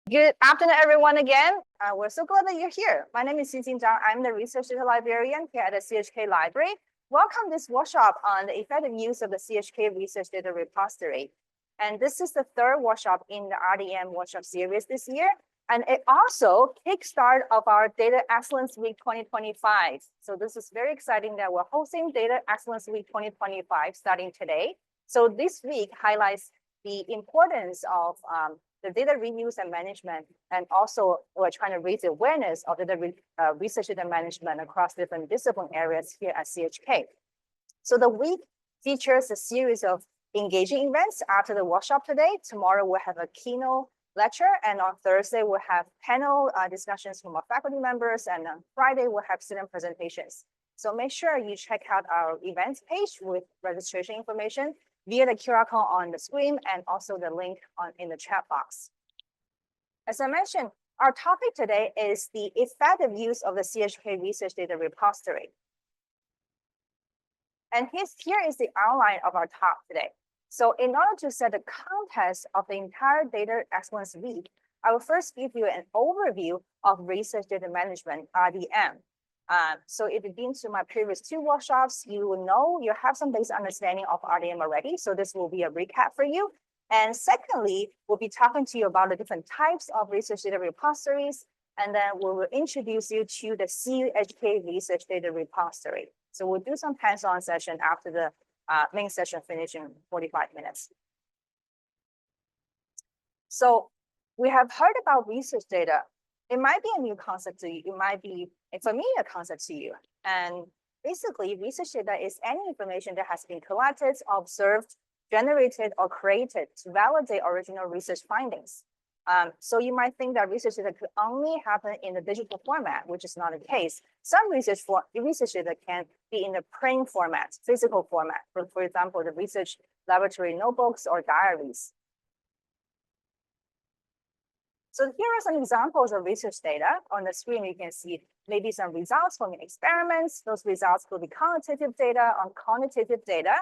Good afternoon, everyone, again. We're so glad that you're here. My name is Xin Zhang. I'm the Research Data Librarian here at the CUHK Library. Welcome to this workshop on the effective use of the CUHK Research Data Repository. And this is the third workshop in the RDM workshop series this year. And it also kickstart of our Data Excellence Week 2025. So this is very exciting that we're hosting Data Excellence Week 2025 starting today. So this week highlights the importance of the data reuse and management, and also we're trying to raise the awareness of the research data management across different discipline areas here at CUHK. So the week features a series of engaging events after the workshop today. Tomorrow we'll have a keynote lecture, and on Thursday we'll have panel discussions from our faculty members, and on Friday we'll have student presentations. So make sure you check out our events page with registration information via the QR code on the screen and also the link in the chat box. As I mentioned, our topic today is the effective use of the CUHK Research Data Repository. And here is the outline of our talk today. So in order to set the context of the entire Data Excellence Week, I will first give you an overview of research data management, RDM. So if you've been to my previous two workshops, you will know you have some basic understanding of RDM already. So this will be a recap for you. And secondly, we'll be talking to you about the different types of research data repositories. And then we will introduce you to the CUHK Research Data Repository. So we'll do some hands-on session after the main session finish in 45 minutes. So we have heard about research data. It might be a new concept to you. It might be a familiar concept to you. And basically, research data is any information that has been collected, observed, generated, or created to validate original research findings. So you might think that research data could only happen in the digital format, which is not the case. Some research data can be in the print format, physical format. For example, the research laboratory notebooks or diaries. So here are some examples of research data. On the screen, you can see maybe some results from your experiments. Those results could be quantitative data on quantitative data,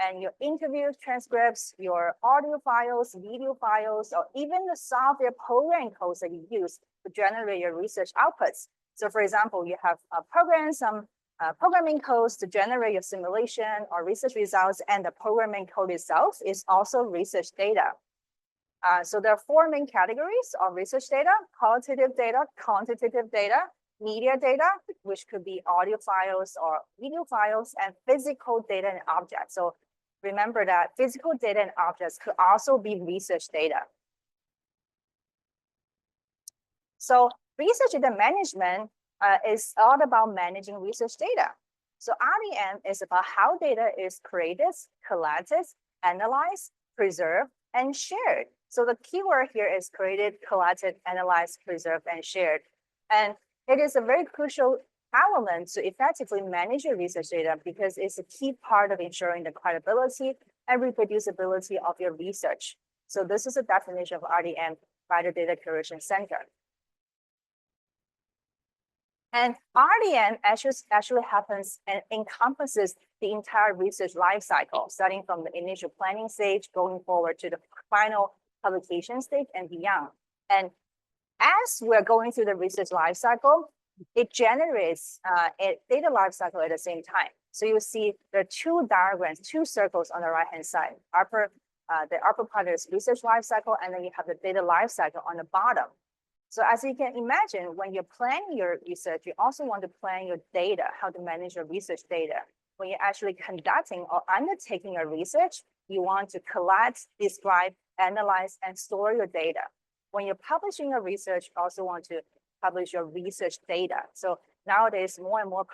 and your interview transcripts, your audio files, video files, or even the software program codes that you use to generate your research outputs. So for example, you have some programming codes to generate your simulation or research results, and the programming code itself is also research data. So there are four main categories of research data: qualitative data, quantitative data, media data, which could be audio files or video files, and physical data and objects. So remember that physical data and objects could also be research data. So research data management is all about managing research data. So RDM is about how data is created, collected, analyzed, preserved, and shared. So the keyword here is created, collected, analyzed, preserved, and shared. And it is a very crucial element to effectively manage your research data because it's a key part of ensuring the credibility and reproducibility of your research. So this is a definition of RDM by the Data Curation Center. And RDM actually happens and encompasses the entire research lifecycle, starting from the initial planning stage, going forward to the final publication stage and beyond. And as we're going through the research lifecycle, it generates a data lifecycle at the same time. So you see there are two diagrams, two circles on the right-hand side. The upper part is research lifecycle, and then you have the data lifecycle on the bottom. So as you can imagine, when you're planning your research, you also want to plan your data, how to manage your research data. When you're actually conducting or undertaking a research, you want to collect, describe, analyze, and store your data. When you're publishing a research, you also want to publish your research data. So nowadays, more and more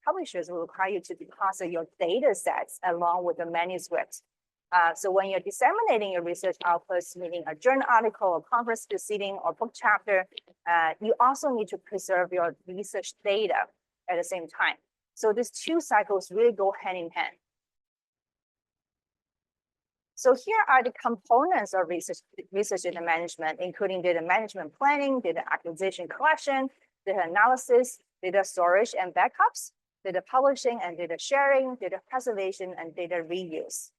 publishers will require you to deposit your data sets along with the manuscript. So when you're disseminating your research outputs, meaning a journal article, or conference proceeding, or book chapter, you also need to preserve your research data at the same time. So these two cycles really go hand in hand. So here are the components of research data management, including data management planning, data acquisition collection, data analysis, data storage and backups, data publishing and data sharing, data preservation, and data reuse.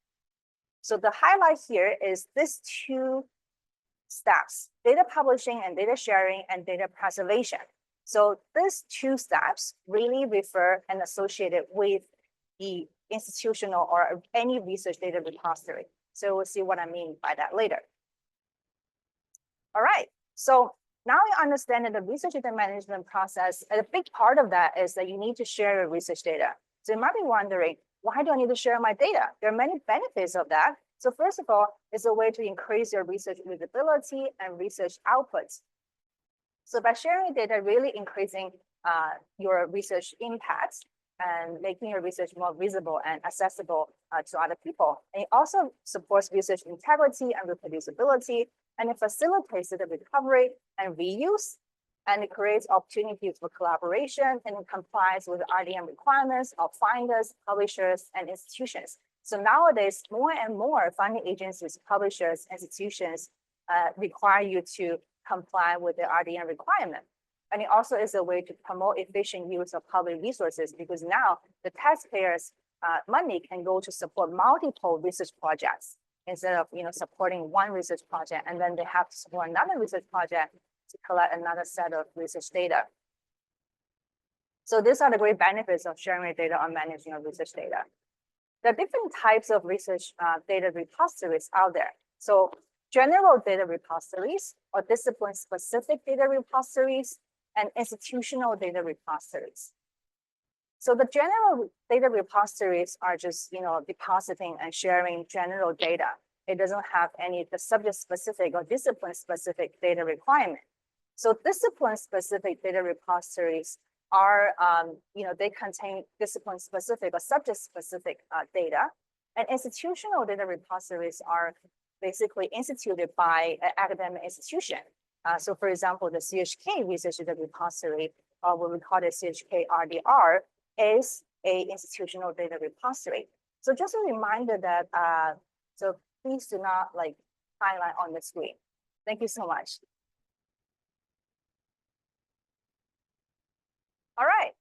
So the highlight here is these two steps: data publishing and data sharing and data preservation. So these two steps really refer and associated with the institutional or any research data repository. So we'll see what I mean by that later. All right, so now you understand that the research data management process, a big part of that is that you need to share your research data. So you might be wondering, why do I need to share my data? There are many benefits of that. So first of all, it's a way to increase your research visibility and research outputs. So by sharing data, really increasing your research impact and making your research more visible and accessible to other people. And it also supports research integrity and reproducibility, and it facilitates the recovery and reuse, and it creates opportunities for collaboration, and it complies with RDM requirements of finders, publishers, and institutions. So nowadays, more and more funding agencies, publishers, institutions require you to comply with the RDM requirement. And it also is a way to promote efficient use of public resources, because now the taxpayers' money can go to support multiple research projects instead of supporting one research project, and then they have to support another research project to collect another set of research data. So these are the great benefits of sharing data or managing your research data. There are different types of research data repositories out there. So general data repositories or discipline-specific data repositories and institutional data repositories. So the general data repositories are just depositing and sharing general data. It doesn't have any the subject-specific or discipline-specific data requirement. So discipline-specific data repositories are, they contain discipline-specific or subject-specific data, and institutional data repositories are basically instituted by an academic institution. So for example, the CUHK Research Data Repository, or what we call the CUHK RDR, is a institutional data repository. So just a reminder that, so please do not highlight on the screen. Thank you so much. All right.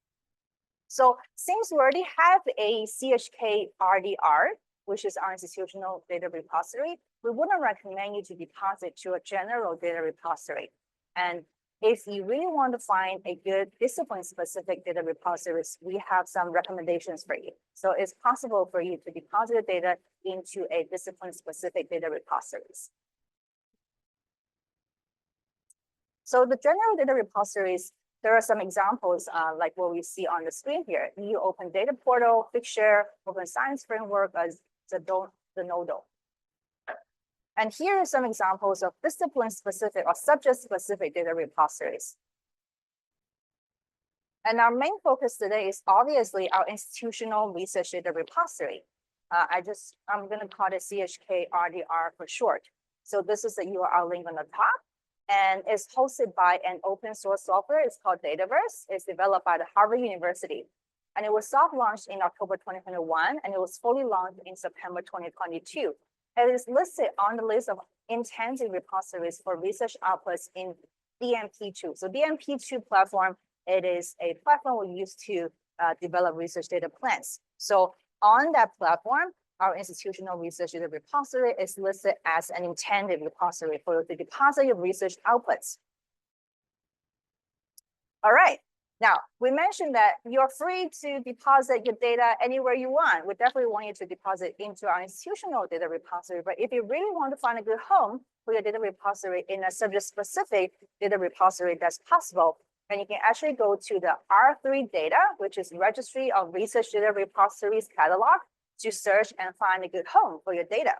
So since we already have a CUHK RDR, which is our institutional data repository, we wouldn't recommend you to deposit to a general data repository. And if you really want to find a good discipline-specific data repositories, we have some recommendations for you. So it's possible for you to deposit data into a discipline-specific data repositories. So the general data repositories, there are some examples like what we see on the screen here: EU Open Data Portal, Figshare, Open Science Framework, as the Nodal. And here are some examples of discipline-specific or subject-specific data repositories. And our main focus today is obviously our institutional research data repository. I'm going to call it CUHK RDR for short. So this is the URL link on the top, and it's hosted by an open source software. It's called Dataverse. It's developed by the Harvard University. And it was soft launched in October 2021, and it was fully launched in September 2022. It is listed on the list of intended repositories for research outputs in DMP2. So DMP2 platform, it is a platform we use to develop research data plans. So on that platform, our institutional research data repository is listed as an intended repository for the deposit of research outputs. All right. Now, we mentioned that you're free to deposit your data anywhere you want. We definitely want you to deposit into our institutional data repository. But if you really want to find a good home for your data repository in a subject-specific data repository, that's possible. And you can actually go to the R3 data, which is Registry of Research Data Repositories catalog, to search and find a good home for your data.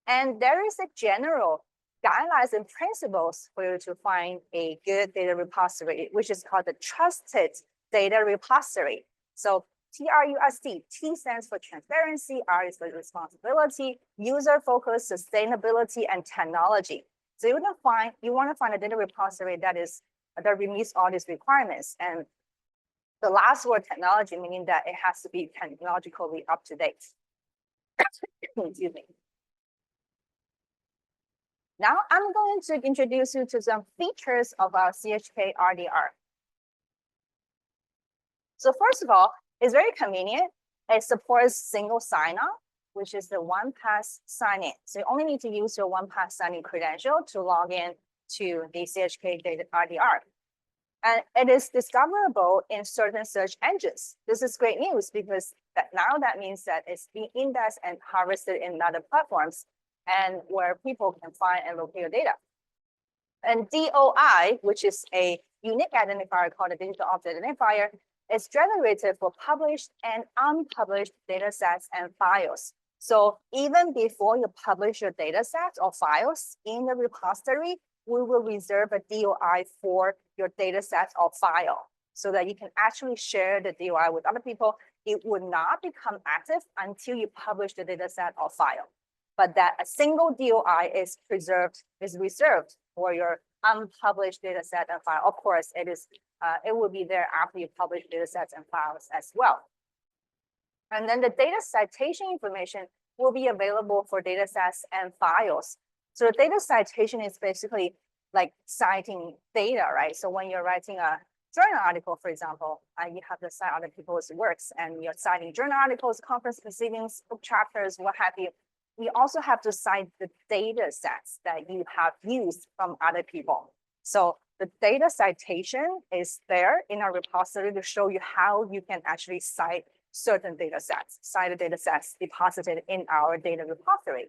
And there is a general guidelines and principles for you to find a good data repository, which is called the Trusted Data Repository. So TRUST, T stands for transparency, R is for responsibility, user focus, sustainability, and technology. So you want to find a data repository that meets all these requirements. And the last word, technology, meaning that it has to be technologically up to date. Excuse me. Now I'm going to introduce you to some features of our CUHK RDR. So first of all, it's very convenient. It supports single sign-on. which is the one-pass sign-in. So you only need to use your one-pass sign-in credential to log in to the CHK data RDR. And it is discoverable in certain search engines. This is great news because that means that it's being indexed and harvested in other platforms and where people can find and locate your data. And DOI, which is a unique identifier called a digital object identifier, is generated for published and unpublished data sets and files. So even before you publish your data sets or files in the repository, we will reserve a DOI for your data set or file so that you can actually share the DOI with other people. It would not become active until you publish the data set or file, but that a single DOI is reserved for your unpublished data set and file. Of course, it will be there after you publish data sets and files as well. And then the data citation information will be available for data sets and files. So the data citation is basically like citing data, right? So when you're writing a journal article, for example, you have to cite other people's works and you're citing journal articles, conference proceedings, book chapters, what have you. We also have to cite the data sets that you have used from other people. So the data citation is there in our repository to show you how you can actually cite certain data sets, cited data sets deposited in our data repository.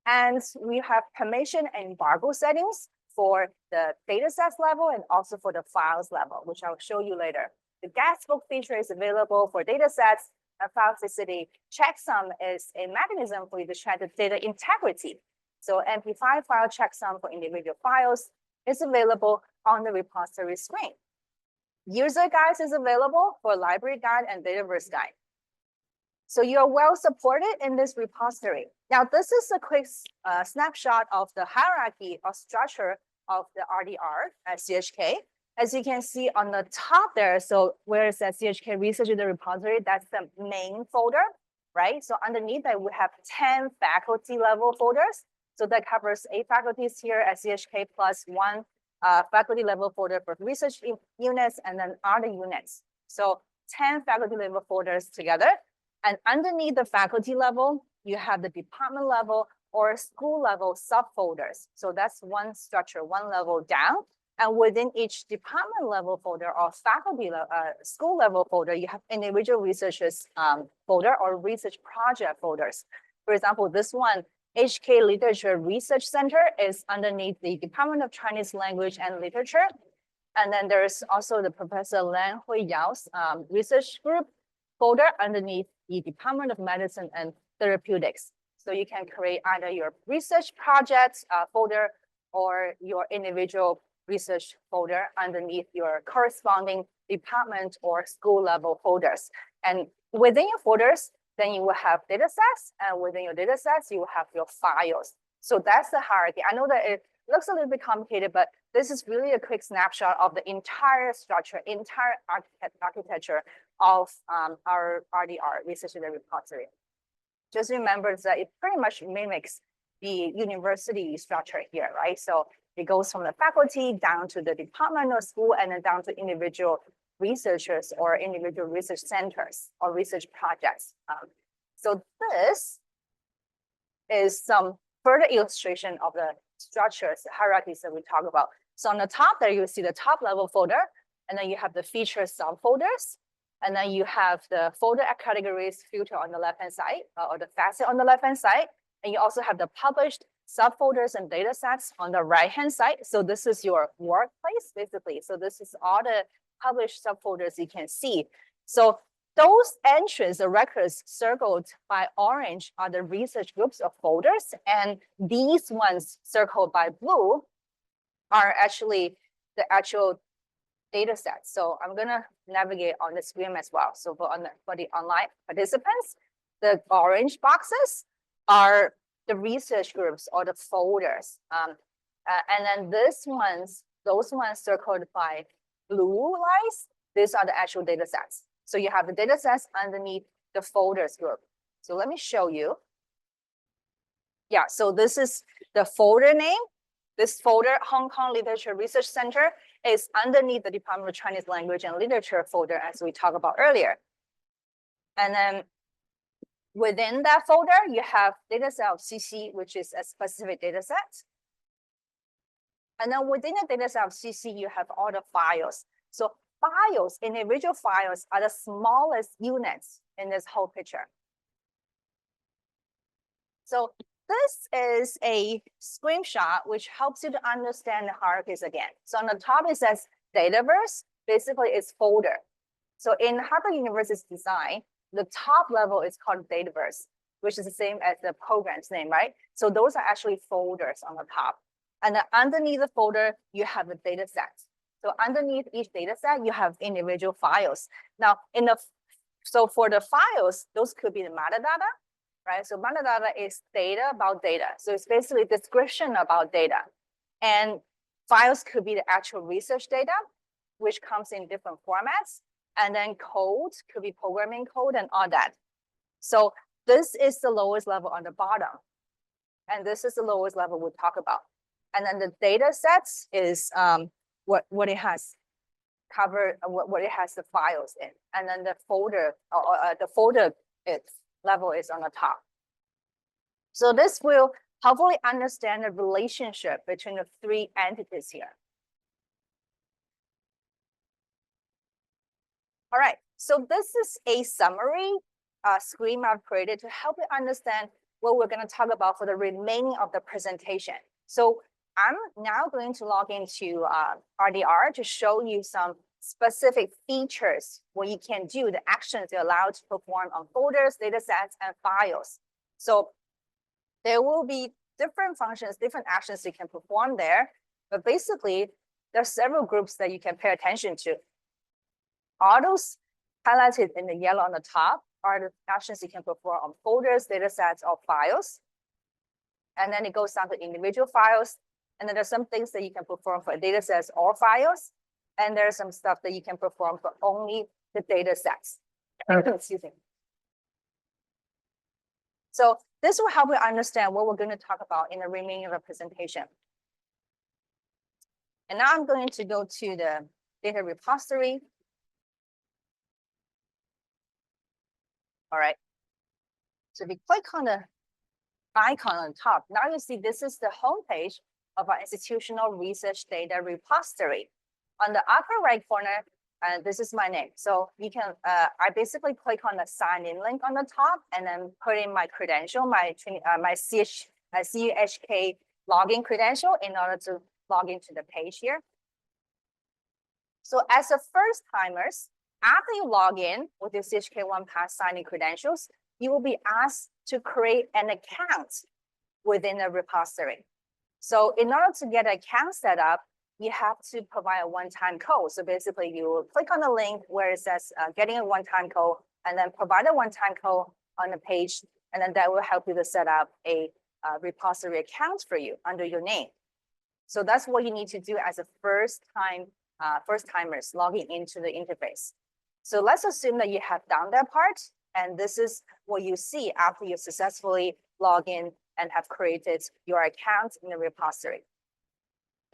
And we have permission and embargo settings for the data sets level and also for the files level, which I'll show you later. The guestbook feature is available for data sets. File specificity checksum is a mechanism for you to check the data integrity. So MP5 file checksum for individual files is available on the repository screen. User guides is available for library guide and dataverse guide. So you're well supported in this repository. Now, this is a quick snapshot of the hierarchy or structure of the RDR at CHK. As you can see on the top there, so where it says CHK Research Data Repository, that's the main folder, right? So underneath that, we have 10 faculty level folders. So that covers 8 faculties here at CHK plus 1 faculty level folder for research units and then other units. So 10 faculty level folders together. And underneath the faculty level, you have the department level or school level subfolders. So that's one structure, one level down. And within each department level folder or faculty school level folder, you have individual researchers folder or research project folders. For example, this one, HK Literature Research Center, is underneath the Department of Chinese Language and Literature. And then there's also the Professor Lan Hui Yao's research group folder underneath the Department of Medicine and Therapeutics. So you can create either your research project folder or your individual research folder underneath your corresponding department or school level folders. And within your folders, then you will have data sets, and within your data sets, you will have your files. So that's the hierarchy. I know that it looks a little bit complicated, but this is really a quick snapshot of the entire structure, entire architecture of our RDR, Research Data Repository. Just remember that it pretty much mimics the university structure here, right? So it goes from the faculty down to the department or school and then down to individual researchers or individual research centers or research projects. So this is some further illustration of the structures, hierarchies that we talk about. So on the top there, you see the top level folder, and then you have the feature subfolders, and then you have the folder categories filter on the left-hand side or the facet on the left-hand side. And you also have the published subfolders and data sets on the right-hand side. So this is your workplace, basically. So this is all the published subfolders you can see. So those entries, the records circled by orange are the research groups of folders. And these ones circled by blue are actually the actual data sets. So I'm gonna navigate on the screen as well. So for the online participants, the orange boxes are the research groups or the folders. And then those ones circled by blue lines, these are the actual data sets. So you have the data sets underneath the folders group. So let me show you. Yeah, so this is the folder name. This folder, Hong Kong Literature Research Center, is underneath the Department of Chinese Language and Literature folder, as we talked about earlier. And then Within that folder, you have data set of CC, which is a specific data set. And then within the data set of CC, you have all the files. So files, individual files, are the smallest units in this whole picture. So this is a screenshot which helps you to understand the hierarchies again. So on the top, it says Dataverse. Basically, it's folder. So in Harvard University's design, the top level is called Dataverse, which is the same as the program's name, right? So those are actually folders on the top. And then underneath the folder, you have the data set. So underneath each data set, you have individual files. Now, so for the files, those could be the metadata, right? So metadata is data about data. So it's basically description about data. And files could be the actual research data, which comes in different formats. And then code could be programming code and all that. So this is the lowest level on the bottom. And this is the lowest level we'll talk about. And then the data sets is what it has covered, what it has the files in. And then the folder, level is on the top. So this will hopefully understand the relationship between the three entities here. All right, so this is a summary screen I've created to help you understand what we're going to talk about for the remaining of the presentation. So I'm now going to log into RDR to show you some specific features what you can do, the actions you're allowed to perform on folders, data sets, and files. So there will be different functions, different actions you can perform there. But basically, there are several groups that you can pay attention to. All those highlighted in the yellow on the top are the actions you can perform on folders, data sets, or files. And then it goes down to individual files. And then there's some things that you can perform for data sets or files. And there's some stuff that you can perform for only the data sets. Excuse me. So this will help you understand what we're going to talk about in the remaining of the presentation. And now I'm going to go to the data repository. All right. So if you click on the icon on top, now you see this is the homepage of our institutional research data repository. On the upper right corner, this is my name. So you can, I basically click on the sign in link on the top and then put in my credential, my CUHK login credential in order to log into the page here. So as a first timers, after you log in with your CUHK OnePass signing credentials, you will be asked to create an account within the repository. So in order to get an account set up, you have to provide a one-time code. So basically, you will click on the link where it says getting a one-time code, and then provide a one-time code on the page, and then that will help you to set up a repository account for you under your name. So that's what you need to do as a first timers logging into the interface. So let's assume that you have done that part, and this is what you see after you successfully log in and have created your account in the repository.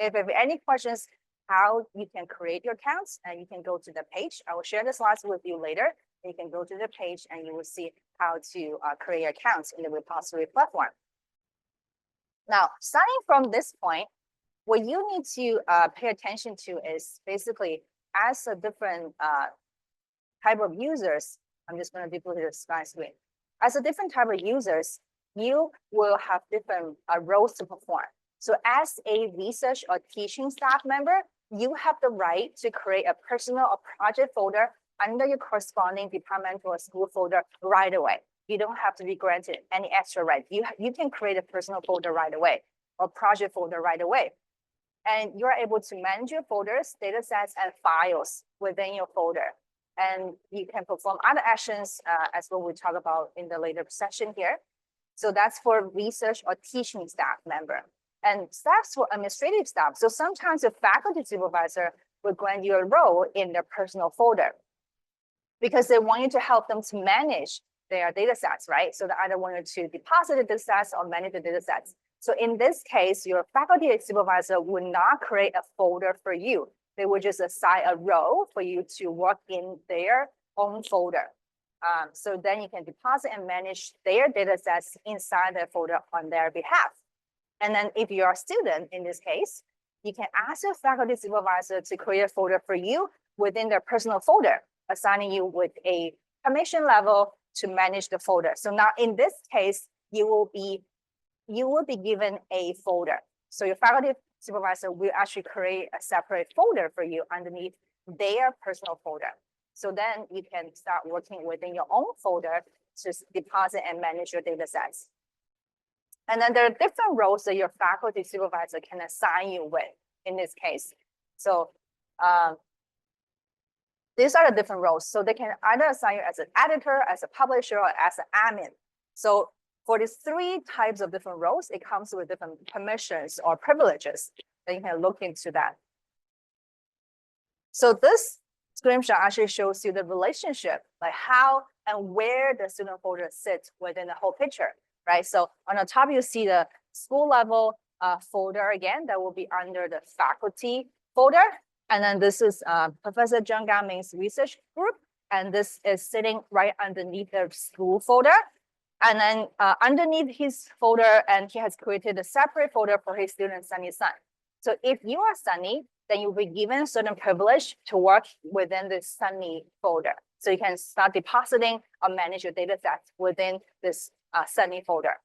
If you have any questions how you can create your accounts, and you can go to the page. I will share the slides with you later. You can go to the page and you will see how to create accounts in the repository platform. Now, starting from this point, what you need to pay attention to is basically as a different type of users. I'm just going to duplicate the slide screen. As a different type of users, you will have different roles to perform. So as a research or teaching staff member, you have the right to create a personal or project folder under your corresponding departmental or school folder right away. You don't have to be granted any extra right. You can create a personal folder right away or project folder right away. And you're able to manage your folders, data sets, and files within your folder. And you can perform other actions as what we talk about in the later session here. So that's for research or teaching staff member. And staffs for administrative staff. So sometimes the faculty supervisor will grant you a role in their personal folder because they want you to help them to manage their data sets, right? So they either want you to deposit the data sets or manage the data sets. So in this case, your faculty supervisor would not create a folder for you. They would just assign a role for you to work in their own folder. So then you can deposit and manage their data sets inside the folder on their behalf. And then if you're a student in this case, you can ask your faculty supervisor to create a folder for you within their personal folder, assigning you with a permission level to manage the folder. So now in this case, you will be given a folder. So your faculty supervisor will actually create a separate folder for you underneath their personal folder. So then you can start working within your own folder to deposit and manage your data sets. And then there are different roles that your faculty supervisor can assign you with in this case. So these are the different roles. So they can either assign you as an editor, as a publisher, or as an admin. So for these three types of different roles, it comes with different permissions or privileges. Then you can look into that. So this screenshot actually shows you the relationship, like how and where the student folder sits within the whole picture, right? So on the top, you see the school level folder again, that will be under the faculty folder. And then this is Professor Zhang Gaming's research group. And this is sitting right underneath the school folder. And then underneath his folder, and he has created a separate folder for his student Sunny Sun. So if you are Sunny, then you'll be given certain privilege to work within this Sunny folder. So you can start depositing or manage your data sets within this Sunny folder.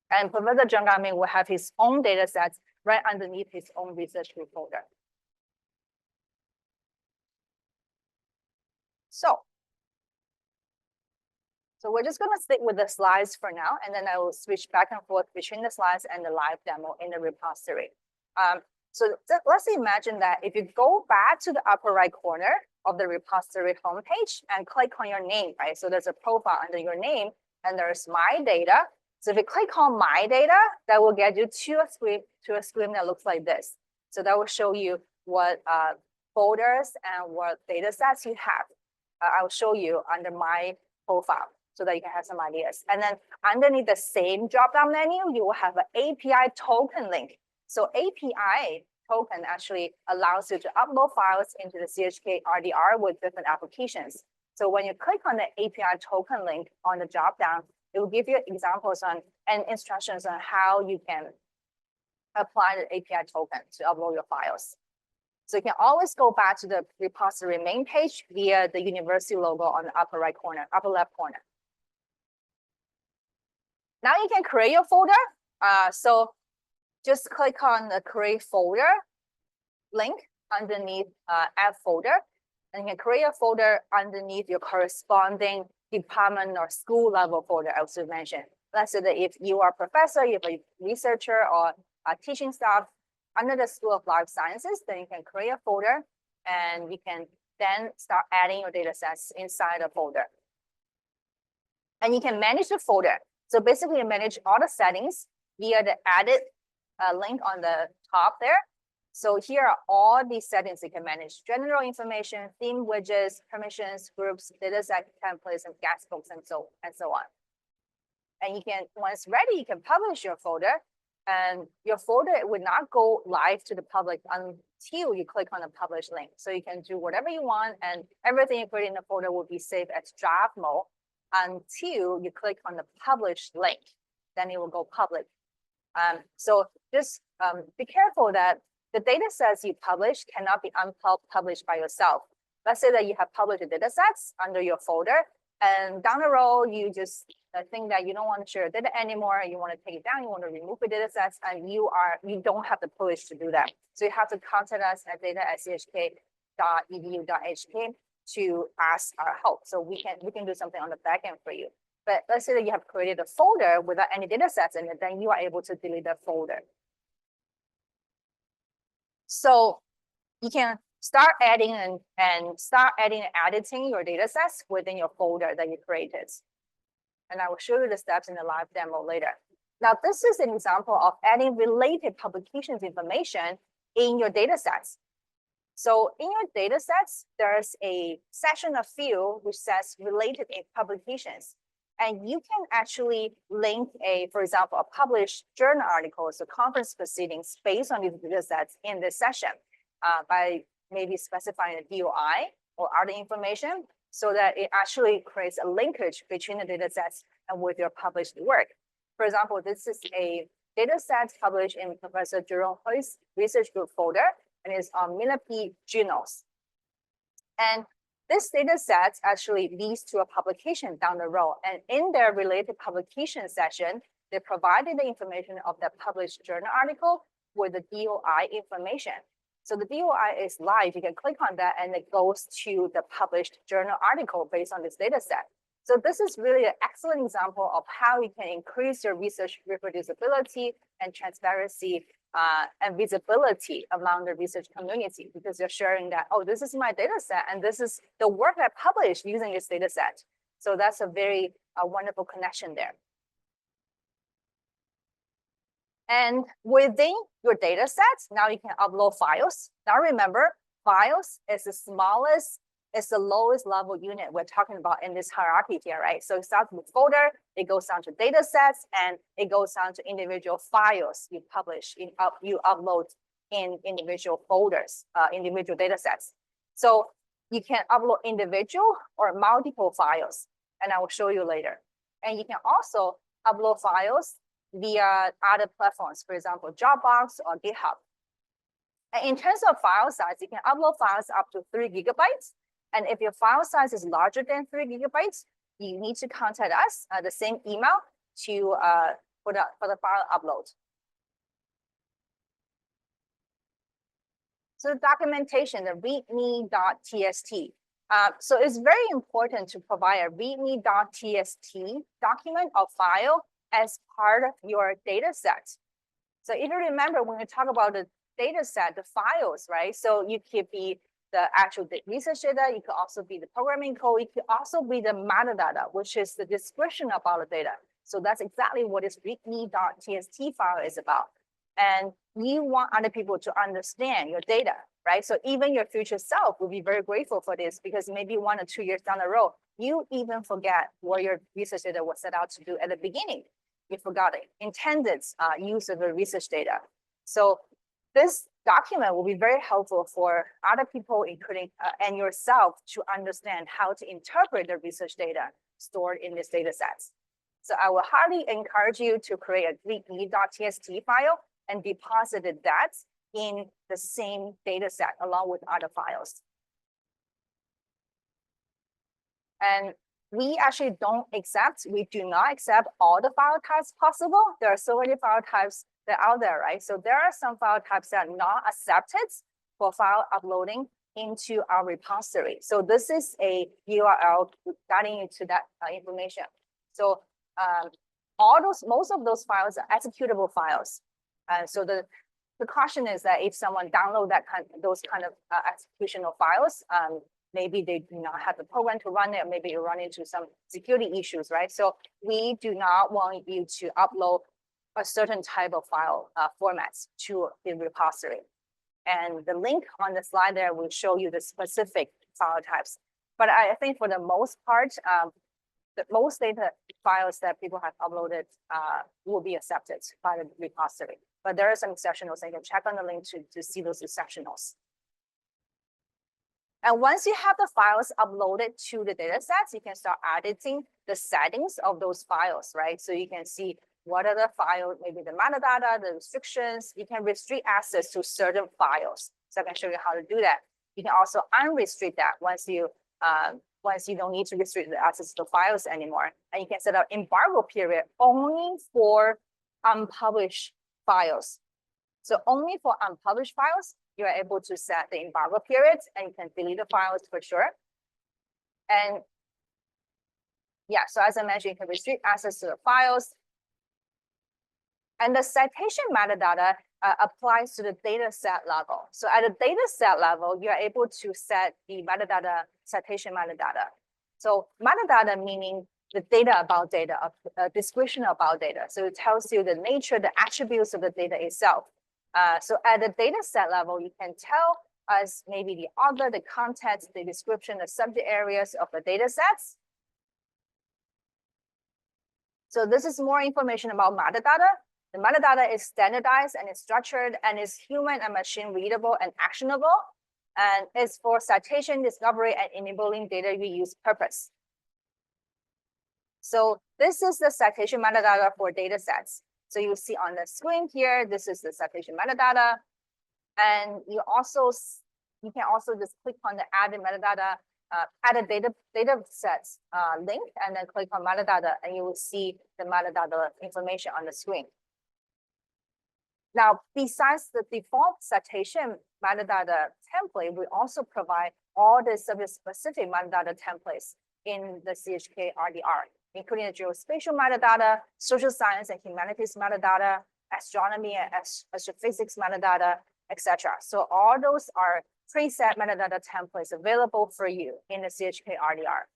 And Professor Zhang Gaming will have his own data sets right underneath his own research group folder. So we're just going to stick with the slides for now, and then I will switch back and forth between the slides and the live demo in the repository. So let's imagine that if you go back to the upper right corner of the repository homepage and click on your name, right? So there's a profile under your name, and there's My Data. So if you click on My Data, that will get you to a screen that looks like this. So that will show you what folders and what data sets you have. I'll show you under My Profile, so that you can have some ideas. And then underneath the same drop-down menu, you will have an API token link. So API token actually allows you to upload files into the CUHK RDR with different applications. So when you click on the API token link on the drop-down, it will give you examples on and instructions on how you can apply the API token to upload your files. So you can always go back to the repository main page via the university logo on the upper right corner, upper left corner. Now you can create your folder. So just click on the create folder link underneath add folder, and you can create a folder underneath your corresponding department or school level folder I also mentioned. Let's say that if you are a professor, you have a researcher or a teaching staff under the School of Life Sciences, then you can create a folder and you can then start adding your data sets inside the folder. And you can manage the folder. So basically you manage all the settings via the added link on the top there. So here are all these settings you can manage: general information, theme widgets, permissions, groups, dataset templates, and guest books, and so on. And you can, when it's ready, you can publish your folder, and your folder would not go live to the public until you click on the publish link. So you can do whatever you want, and everything you put in the folder will be saved as draft mode until you click on the publish link. Then it will go public. So just be careful that the data sets you publish cannot be unpublished by yourself. Let's say that you have published the data sets under your folder, and down the road, you just think that you don't want to share data anymore, you want to take it down, you want to remove the data sets, and you don't have the privilege to do that. So you have to contact us at data@chuhk.edu.hk to ask our help. So we can do something on the back end for you. But let's say that you have created a folder without any data sets in it, then you are able to delete that folder. So you can start adding and editing your data sets within your folder that you created. And I will show you the steps in the live demo later. Now, this is an example of adding related publications information in your data sets. So in your data sets, there's a section of field which says related publications. And you can actually link for example, a published journal articles or conference proceedings based on these data sets in this session by maybe specifying a DOI or other information. so that it actually creates a linkage between the data sets and with your published work. For example, this is a data set published in Professor Jerome Hui's research group folder, and it's on millipede genomes. And this data set actually leads to a publication down the road. And in their related publication section, they provided the information of the published journal article with the DOI information. So the DOI is live. You can click on that and it goes to the published journal article based on this data set. So this is really an excellent example of how you can increase your research reproducibility and transparency and visibility among the research community, because you're sharing that, oh, this is my data set and this is the work I published using this data set. So that's a very wonderful connection there. And within your data sets, now you can upload files. Now remember, files is the smallest, it's the lowest level unit we're talking about in this hierarchy here, right? So it starts with folder, it goes down to data sets, and it goes down to individual files you publish, you upload in individual folders, individual data sets. So you can upload individual or multiple files, and I will show you later. And you can also upload files via other platforms, for example, Dropbox or GitHub. And in terms of file size, you can upload files up to 3 gigabytes. And if your file size is larger than 3 gigabytes, you need to contact us the same email to for the file upload. So the documentation, the readme.txt. So it's very important to provide a readme.txt document or file as part of your data set. So if you remember, when we talk about the data set, the files, right? So you could be the actual research data, it could also be the programming code, it could also be the metadata, which is the description about the data. So that's exactly what this readme.txt file is about. And you want other people to understand your data, right? So even your future self will be very grateful for this, because maybe 1 or 2 years down the road, you even forget what your research data was set out to do at the beginning. You forgot it, intended use of the research data. So this document will be very helpful for other people, including and yourself, to understand how to interpret the research data stored in this data sets. So I will highly encourage you to create a readme.txt file and deposit that in the same data set along with other files. And we actually we do not accept all the file types possible. There are so many file types that are out there, right? So there are some file types that are not accepted for file uploading into our repository. So this is a URL guiding you to that information. So most of those files are executable files. So the caution is that if someone download those kind of executional files, maybe they do not have the program to run it, maybe you run into some security issues, right? So we do not want you to upload a certain type of file formats to the repository. And the link on the slide there will show you the specific file types. But I think for the most part, the most data files that people have uploaded will be accepted by the repository. But there are some exceptionals, and you can check on the link to see those exceptionals. And once you have the files uploaded to the data sets, you can start editing the settings of those files, right? So you can see what are the files, maybe the metadata, the restrictions. You can restrict access to certain files. So I can show you how to do that. You can also unrestrict that once you don't need to restrict the access to the files anymore. And you can set up embargo period only for unpublished files. So only for unpublished files, you are able to set the embargo periods, and you can delete the files for sure. And yeah, so as I mentioned, you can restrict access to the files. And the citation metadata applies to the data set level. So at the data set level, you are able to set the metadata, citation metadata. So metadata meaning the data about data, a description about data. So it tells you the nature, the attributes of the data itself. So at the data set level, you can tell us maybe the author, the context, the description, the subject areas of the data sets. So this is more information about metadata. The metadata is standardized and it's structured and is human and machine readable and actionable. and it's for citation, discovery, and enabling data reuse purpose. So this is the citation metadata for data sets. So you see on the screen here, this is the citation metadata. And you can also just click on the add metadata, add a data sets link, and then click on metadata, and you will see the metadata information on the screen. Now, besides the default citation metadata template, we also provide all the subject-specific metadata templates in the CUHK RDR, including the geospatial metadata, social science and humanities metadata, astronomy and astrophysics metadata, etc. So all those are preset metadata templates available for you in the CUHK RDR.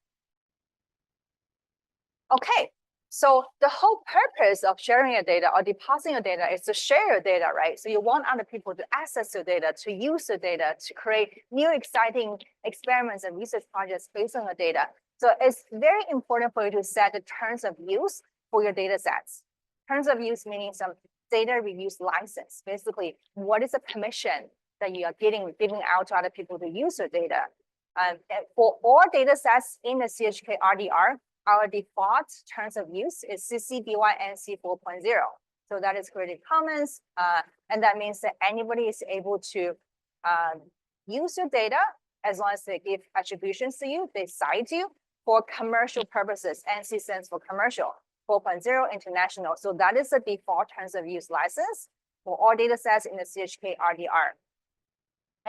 Okay, so the whole purpose of sharing your data or depositing your data is to share your data, right? So you want other people to access your data, to use your data, to create new exciting experiments and research projects based on your data. So it's very important for you to set the terms of use for your data sets. Terms of use meaning some data reuse license. Basically, what is the permission that you are giving out to other people to use your data? And for all data sets in the CUHK RDR, our default terms of use is CC BY NC 4.0. So that is Creative Commons. And that means that anybody is able to use your data as long as they give attributions to you, they cite you for commercial purposes. NC stands for commercial. 4.0 international. So that is the default terms of use license for all data sets in the CUHK RDR.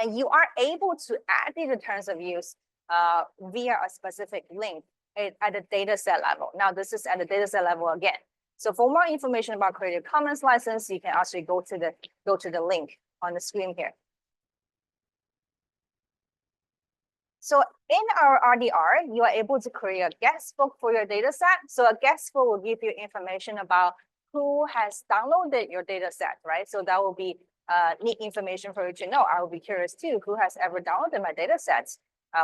And you are able to add the terms of use via a specific link at the data set level. Now, this is at the data set level again. So for more information about Creative Commons license, you can actually go to the link on the screen here. So in our RDR, you are able to create a guest book for your data set. So a guest book will give you information about who has downloaded your data set, right? So that will be neat information for you to know. I will be curious too, who has ever downloaded my data sets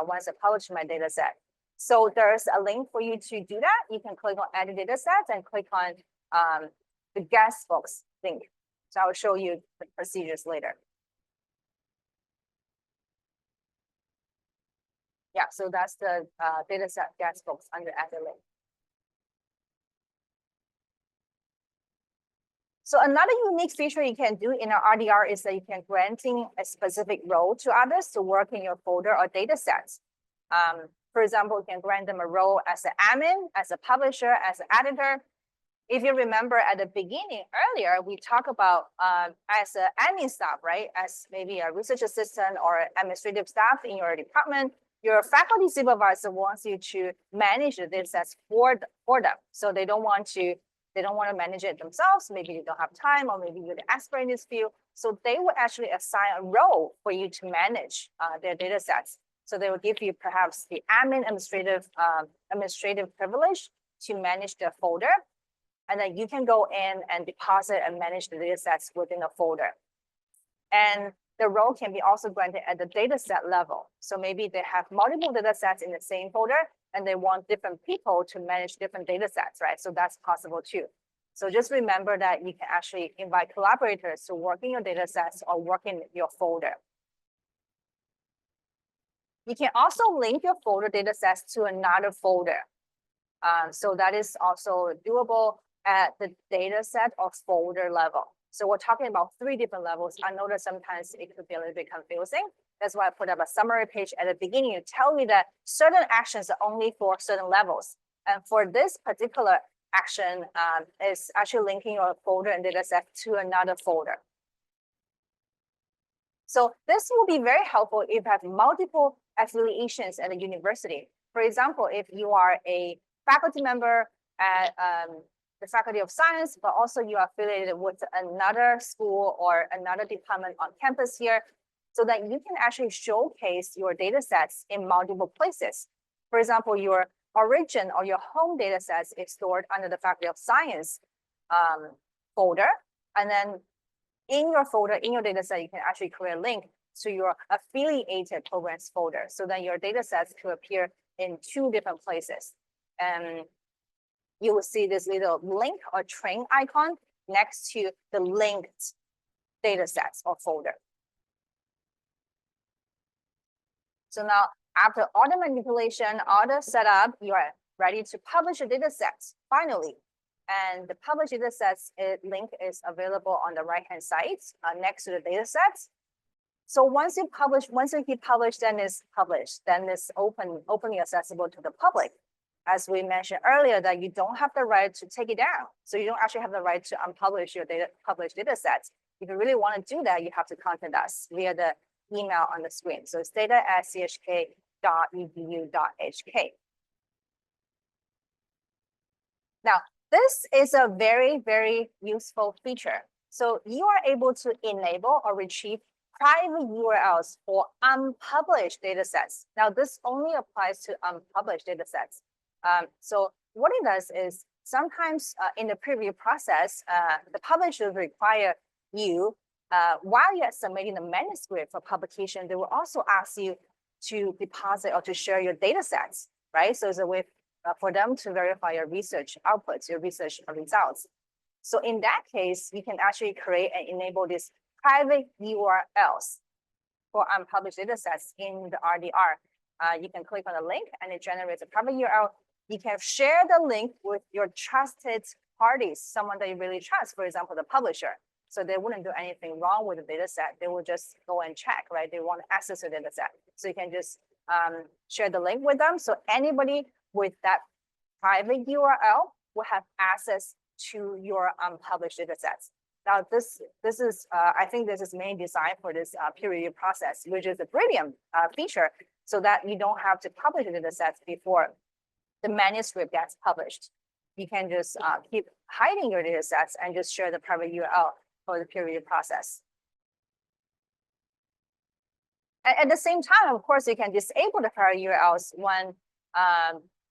once I publish my data set. So there's a link for you to do that. You can click on edit data sets and click on the guest books link. So I will show you the procedures later. Yeah, so that's the dataset guest books under edit link. So another unique feature you can do in our RDR is that you can granting a specific role to others to work in your folder or data sets. For example, you can grant them a role as an admin, as a publisher, as an editor. If you remember at the beginning earlier, we talked about as an admin staff, right? As maybe a research assistant or administrative staff in your department, your faculty supervisor wants you to manage the data sets for them. So they don't want to manage it themselves. Maybe you don't have time, or maybe you're the expert in this field. So they will actually assign a role for you to manage their data sets. So they will give you perhaps the admin administrative privilege to manage the folder. And then you can go in and deposit and manage the data sets within the folder. And the role can be also granted at the data set level. So maybe they have multiple data sets in the same folder and they want different people to manage different data sets, right? So that's possible too. So just remember that you can actually invite collaborators to work in your data sets or work in your folder. You can also link your folder data sets to another folder. So that is also doable at the data set or folder level. So we're talking about 3 different levels. I know that sometimes it could be a little bit confusing. That's why I put up a summary page at the beginning to tell you that certain actions are only for certain levels. And for this particular action, is actually linking your folder and data set to another folder. So this will be very helpful if you have multiple affiliations at a university. For example, if you are a faculty member at the Faculty of Science, but also you are affiliated with another school or another department on campus here, so that you can actually showcase your data sets in multiple places. For example, your origin or your home data sets is stored under the Faculty of Science folder. And then in your folder, in your data set, you can actually create a link to your affiliated programs folder so that your data sets could appear in 2 different places. And you will see this little link or train icon next to the linked data sets or folder. So now after all the manipulation, all the setup, you are ready to publish your data sets finally. And the published data sets link is available on the right-hand side next to the data sets. So once you hit publish, then it's published, then it's openly accessible to the public. As we mentioned earlier, that you don't have the right to take it down. So you don't actually have the right to unpublish your published data sets. If you really want to do that, you have to contact us via the email on the screen. So it's data@chuhk.edu.hk. Now, this is a very, very useful feature. So you are able to enable or retrieve private URLs for unpublished data sets. Now, this only applies to unpublished data sets. So what it does is sometimes in the preview process, the publisher will require you, while you're submitting the manuscript for publication, they will also ask you to deposit or to share your data sets, right? So it's a way for them to verify your research outputs, your research results. So in that case, you can actually create and enable these private URLs for unpublished data sets in the RDR. You can click on the link and it generates a private URL. You can share the link with your trusted parties, someone that you really trust, for example, the publisher. So they wouldn't do anything wrong with the data set. They will just go and check, right? They want to access the data set. So you can just share the link with them. So anybody with that private URL will have access to your unpublished data sets. Now, this is, I think this is mainly designed for this peer review process, which is a brilliant feature, so that you don't have to publish the data sets before the manuscript gets published. You can just keep hiding your data sets and just share the private URL for the peer review process. At the same time, of course, you can disable the private URLs when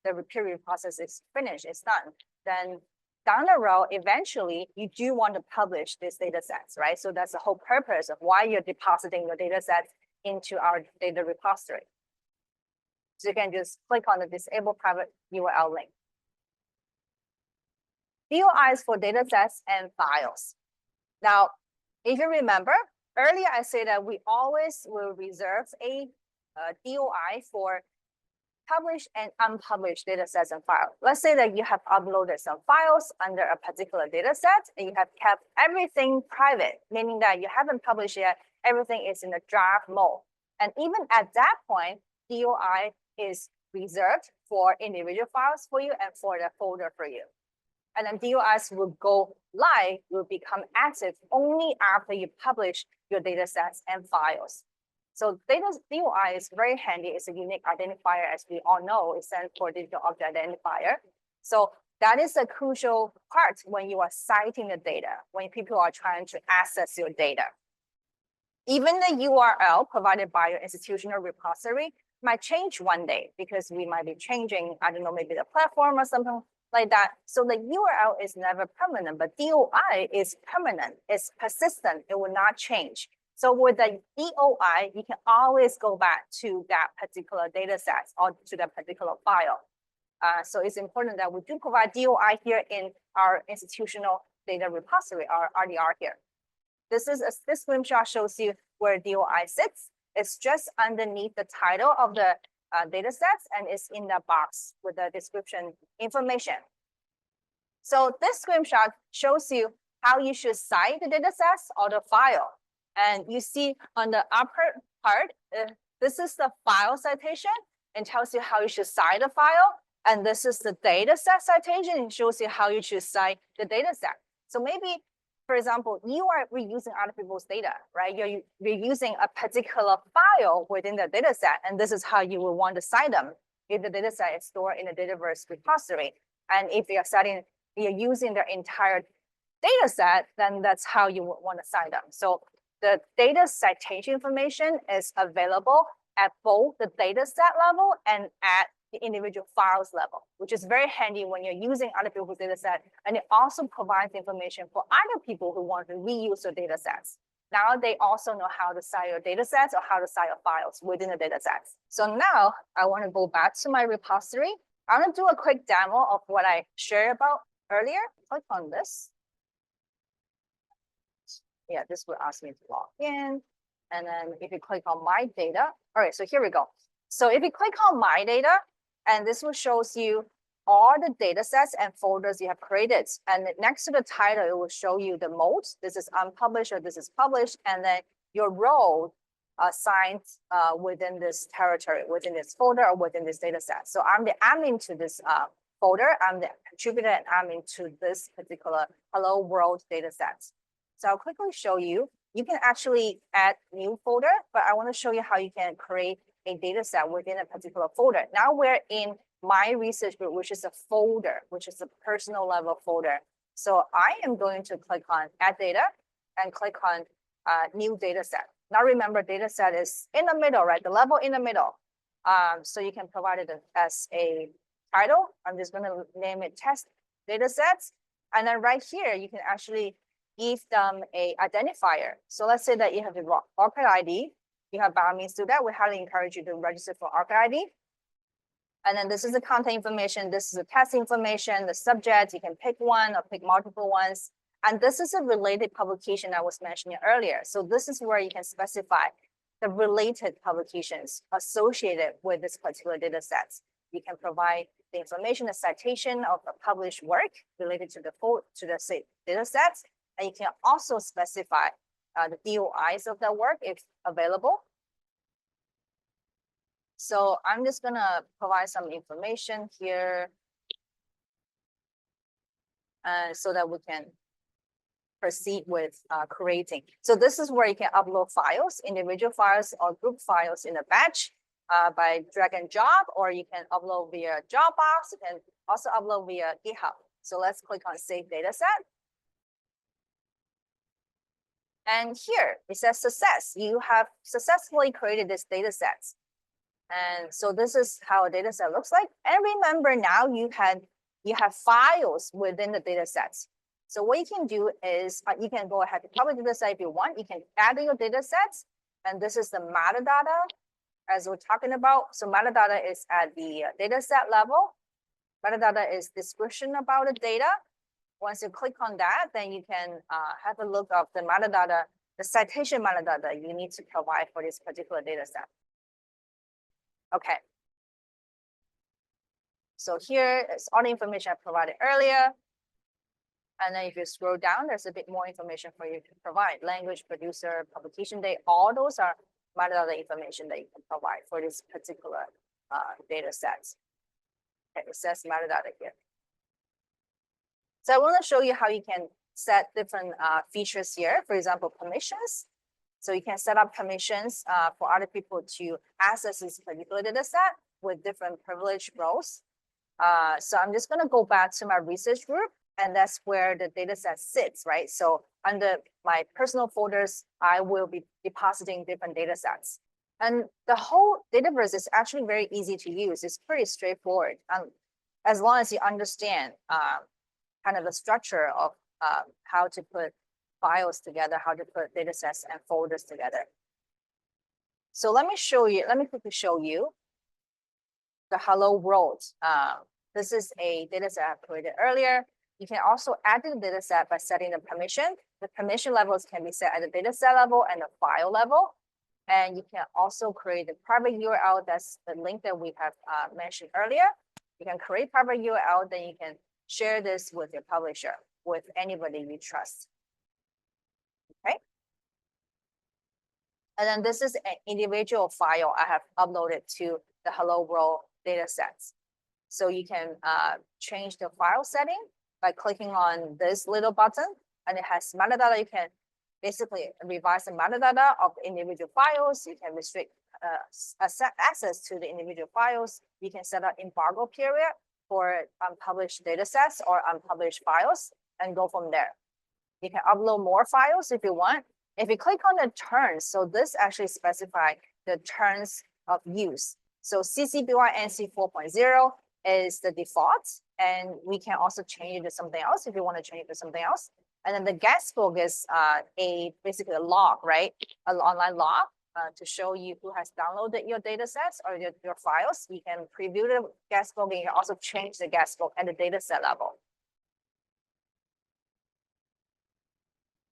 the peer review process is finished, it's done. Then down the road, eventually, you do want to publish these data sets, right? So that's the whole purpose of why you're depositing your data sets into our data repository. So you can just click on the disable private URL link. DOIs for data sets and files. Now, if you remember, earlier I said that we always will reserve a DOI for published and unpublished data sets and files. Let's say that you have uploaded some files under a particular data set and you have kept everything private, meaning that you haven't published yet, everything is in the draft mode. And even at that point, DOI is reserved for individual files for you and for the folder for you. And then DOIs will go live, will become active only after you publish your data sets and files. So DOI is very handy. It's a unique identifier, as we all know. It stands for digital object identifier. So that is a crucial part when you are citing the data, when people are trying to access your data. Even the URL provided by your institutional repository might change one day because we might be changing, I don't know, maybe the platform or something like that. So the URL is never permanent, but DOI is permanent. It's persistent. It will not change. So with the DOI, you can always go back to that particular data set or to that particular file. So it's important that we do provide DOI here in our institutional data repository, our RDR here. This screenshot shows you where DOI sits. It's just underneath the title of the data sets, and it's in the box with the description information. So this screenshot shows you how you should cite the data sets or the file. And you see on the upper part, this is the file citation and tells you how you should cite the file. And this is the data set citation and shows you how you should cite the data set. So maybe, for example, you are reusing other people's data, right? You're reusing a particular file within the data set, and this is how you will want to cite them if the data set is stored in a Dataverse repository. And if you're using their entire data set, then that's how you would want to cite them. So the data citation information is available at both the data set level and at the individual files level, which is very handy when you're using other people's data set. And it also provides information for other people who want to reuse your data sets. Now they also know how to cite your data sets or how to cite your files within the data sets. So now I want to go back to my repository. I want to do a quick demo of what I shared about earlier. Click on this. Yeah, this will ask me to log in. And then if you click on my data, all right, so here we go. So if you click on My Data, and this will shows you all the data sets and folders you have created. And next to the title, it will show you the mode. This is unpublished or this is published, and then your role assigned within this territory, within this folder, or within this data set. So I'm the admin to this folder, I'm the contributor and admin to this particular Hello World data set. So I'll quickly show you. You can actually add new folder, but I want to show you how you can create a data set within a particular folder. Now we're in my research group, which is a folder, which is a personal level folder. So I am going to click on add data and click on new data set. Now remember, data set is in the middle, right? The level in the middle. So you can provide it as a title. I'm just going to name it test data sets. And then right here, you can actually give them a identifier. So let's say that you have the archive ID. You have by all means do that. We highly encourage you to register for archive ID. And then this is the content information. This is the test information, the subject. You can pick one or pick multiple ones. And this is a related publication I was mentioning earlier. So this is where you can specify the related publications associated with this particular data set. You can provide the information, the citation of a published work related to the data sets. And you can also specify the DOIs of that work if available. So I'm just gonna provide some information here so that we can proceed with creating. So this is where you can upload files, individual files or group files in a batch by drag and drop, or you can upload via Dropbox. You can also upload via GitHub. So let's click on Save Dataset. And here it says success. You have successfully created this data set. And so this is how a data set looks like. And remember now you have files within the data sets. So what you can do is you can go ahead to public data set if you want. You can add in your data sets. And this is the metadata as we're talking about. So metadata is at the data set level. Metadata is description about the data. Once you click on that, then you can have a look of the metadata, the citation metadata you need to provide for this particular data set. Okay. So here is all the information I provided earlier. And then if you scroll down, there's a bit more information for you to provide. Language, producer, publication date, all those are metadata information that you can provide for this particular data set. Okay, it says metadata here. So I want to show you how you can set different features here. For example, permissions. So you can set up permissions for other people to access this particular data set with different privilege roles. So I'm just going to go back to my research group, and that's where the data set sits, right? So under my personal folders, I will be depositing different data sets. And the whole Dataverse is actually very easy to use. It's pretty straightforward. As long as you understand kind of the structure of how to put files together, how to put data sets and folders together. So let me quickly show you the Hello World. This is a data set I created earlier. You can also add to the data set by setting the permission. The permission levels can be set at the data set level and the file level. And you can also create the private URL. That's the link that we have mentioned earlier. You can create private URL, then you can share this with your publisher, with anybody you trust. Okay. And then this is an individual file I have uploaded to the Hello World data sets. So you can change the file setting by clicking on this little button, and it has metadata. You can basically revise the metadata of the individual files. You can restrict access to the individual files. You can set up embargo period for unpublished data sets or unpublished files and go from there. You can upload more files if you want. If you click on the terms, so this actually specifies the terms of use. So CC BY NC 4.0 is the default, and we can also change it to something else if you want to change it to something else. And then the guestbook is basically a log, right? An online log to show you who has downloaded your data sets or your files. You can preview the guestbook, and you can also change the guestbook at the data set level.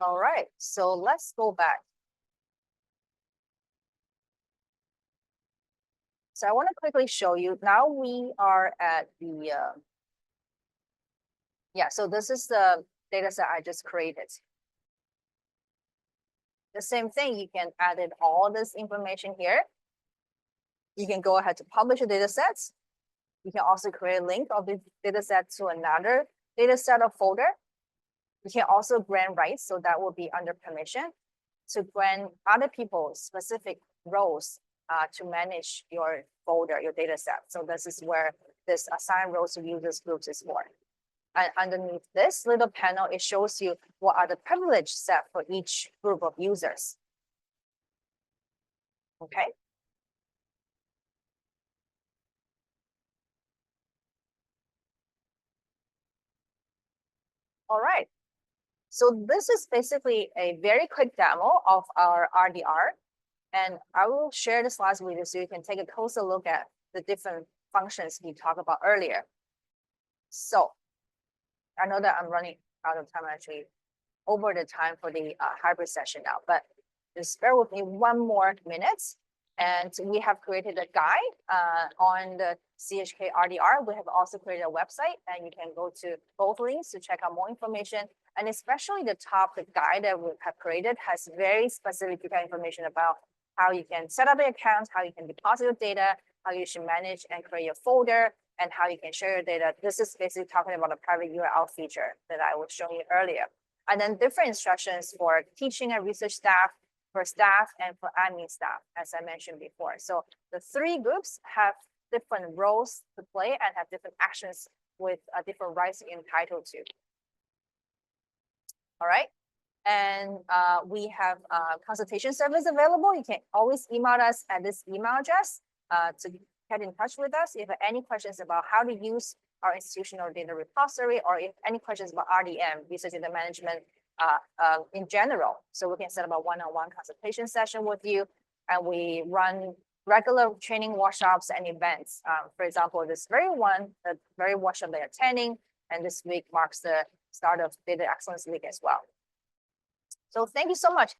All right, so let's go back. So I want to quickly show you. Now we are at the, so this is the data set I just created. The same thing, you can add in all this information here. You can go ahead to publish a data sets. You can also create a link of the data set to another data set or folder. You can also grant rights, so that will be under permission to grant other people specific roles to manage your folder, your data set. So this is where this assign roles to users groups is for. And underneath this little panel, it shows you what are the privilege set for each group of users. Okay. All right. So this is basically a very quick demo of our RDR. And I will share the slides with you so you can take a closer look at the different functions we talked about earlier. So I know that I'm running out of time, actually over the time for the hybrid session now, but just bear with me one more minute. And we have created a guide on the CUHK RDR. We have also created a website, and you can go to both links to check out more information. And especially the guide that we have created has very specific information about how you can set up an account, how you can deposit your data, how you should manage and create your folder, and how you can share your data. This is basically talking about a private URL feature that I was showing you earlier. And then different instructions for teaching and research staff, for staff, and for admin staff, as I mentioned before. So the three groups have different roles to play and have different actions with different rights you're entitled to. All right. And we have consultation service available. You can always email us at this email address to get in touch with us if you have any questions about how to use our institutional data repository, or if any questions about RDM, research data management in general. So we can set up a one-on-one consultation session with you, and we run regular training workshops and events. For example, the very workshop they're attending, and this week marks the start of Data Excellence Week as well. So thank you so much.